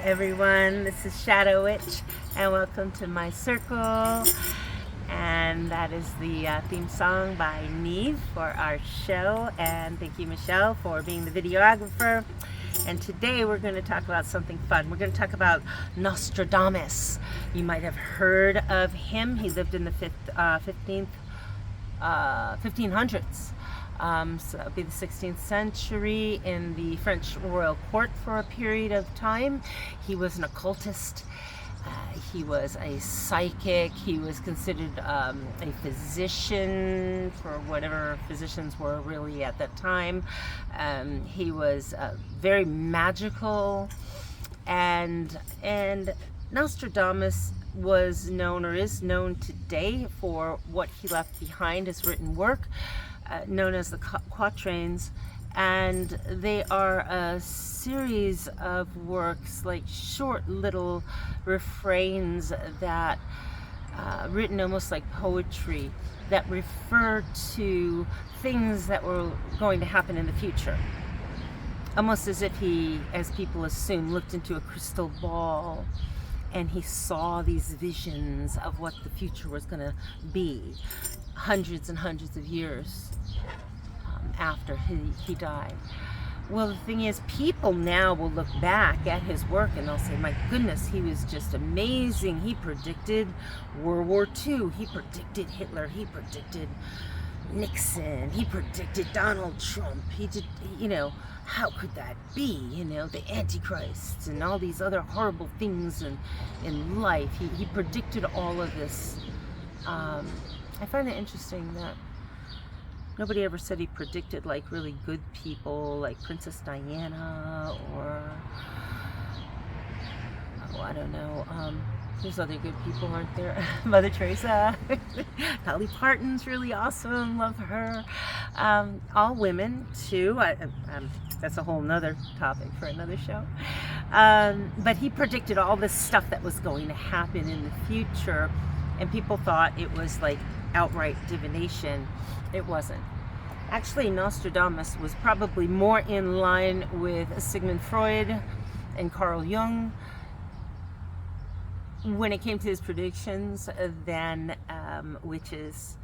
everyone, this is Shadow Witch and welcome to my circle, and that is the theme song by Neve for our show. And thank you, Michelle, for being the videographer. And today we're going to talk about something fun. We're going to talk about Nostradamus. You might have heard of him. He lived in the 1500s. So that would be the 16th century, in the French royal court for a period of time. He was an occultist. He was a psychic. He was considered a physician, for whatever physicians were really at that time. He was very magical, and Nostradamus was known, or is known today, for what he left behind, his written work, known as the quatrains. And they are a series of works, like short little refrains that written almost like poetry, that refer to things that were going to happen in the future, almost as if he, as people assume, looked into a crystal ball and he saw these visions of what the future was going to be hundreds and hundreds of years after he died. Well, the thing is, people now will look back at his work and they'll say, my goodness, he was just amazing. He predicted World War II. He predicted Hitler. He predicted Nixon. He predicted Donald Trump. He did, how could that be? The Antichrist and all these other horrible things in life. He predicted all of this. I find it interesting that nobody ever said he predicted like really good people, like Princess Diana, or I don't know. There's other good people, aren't there? Mother Teresa. Dolly Parton's really awesome. Love her. All women too. That's a whole nother topic for another show. But he predicted all this stuff that was going to happen in the future, and people thought it was like outright divination. It wasn't. Actually, Nostradamus was probably more in line with Sigmund Freud and Carl Jung when it came to his predictions than witches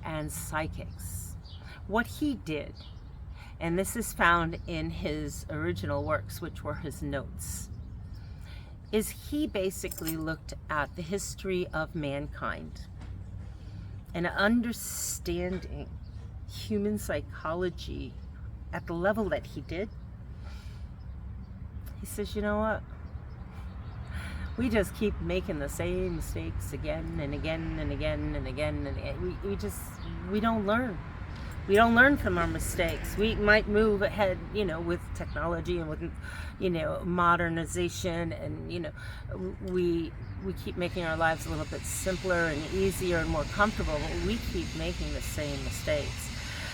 and psychics. What he did, and this is found in his original works, which were his notes, is he basically looked at the history of mankind and understanding human psychology at the level that he did. He says, you know what? We just keep making the same mistakes again and again and again and again and again. We don't learn. We don't learn from our mistakes. We might move ahead, with technology and with, modernization, and, we keep making our lives a little bit simpler and easier and more comfortable, but we keep making the same mistakes.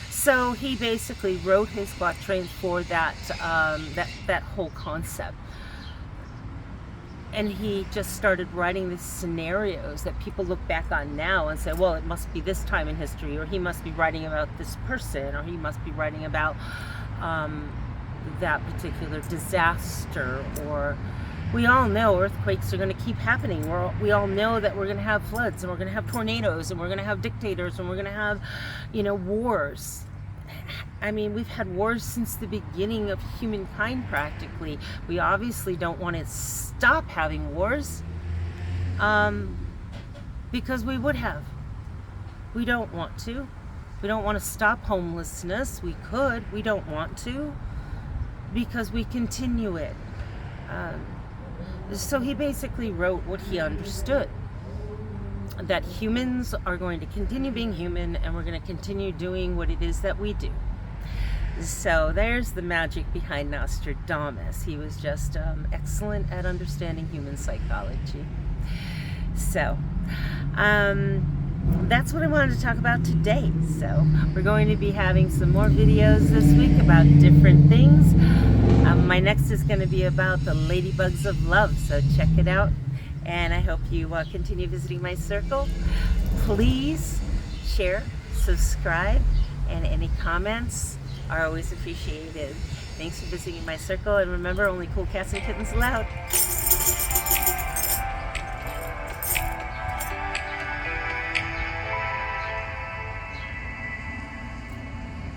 So he basically wrote his quatrains for that whole concept. And he just started writing these scenarios that people look back on now and say, well, it must be this time in history, or he must be writing about this person, or he must be writing about that particular disaster. Or we all know earthquakes are going to keep happening. We all know that we're going to have floods, and we're going to have tornadoes, and we're going to have dictators, and we're going to have, wars. I mean, we've had wars since the beginning of humankind, practically. We obviously don't want to stop having wars, because we would have. We don't want to. We don't want to stop homelessness. We could. We don't want to, because we continue it. So he basically wrote what he understood, that humans are going to continue being human, and we're going to continue doing what it is that we do. So there's the magic behind Nostradamus. He was just excellent at understanding human psychology. So that's what I wanted to talk about today. So we're going to be having some more videos this week about different things. My next is going to be about the ladybugs of love, so check it out. And I hope you continue visiting my circle. Please share, subscribe, and any comments are always appreciated. Thanks for visiting my circle, and remember, only cool cats and kittens allowed.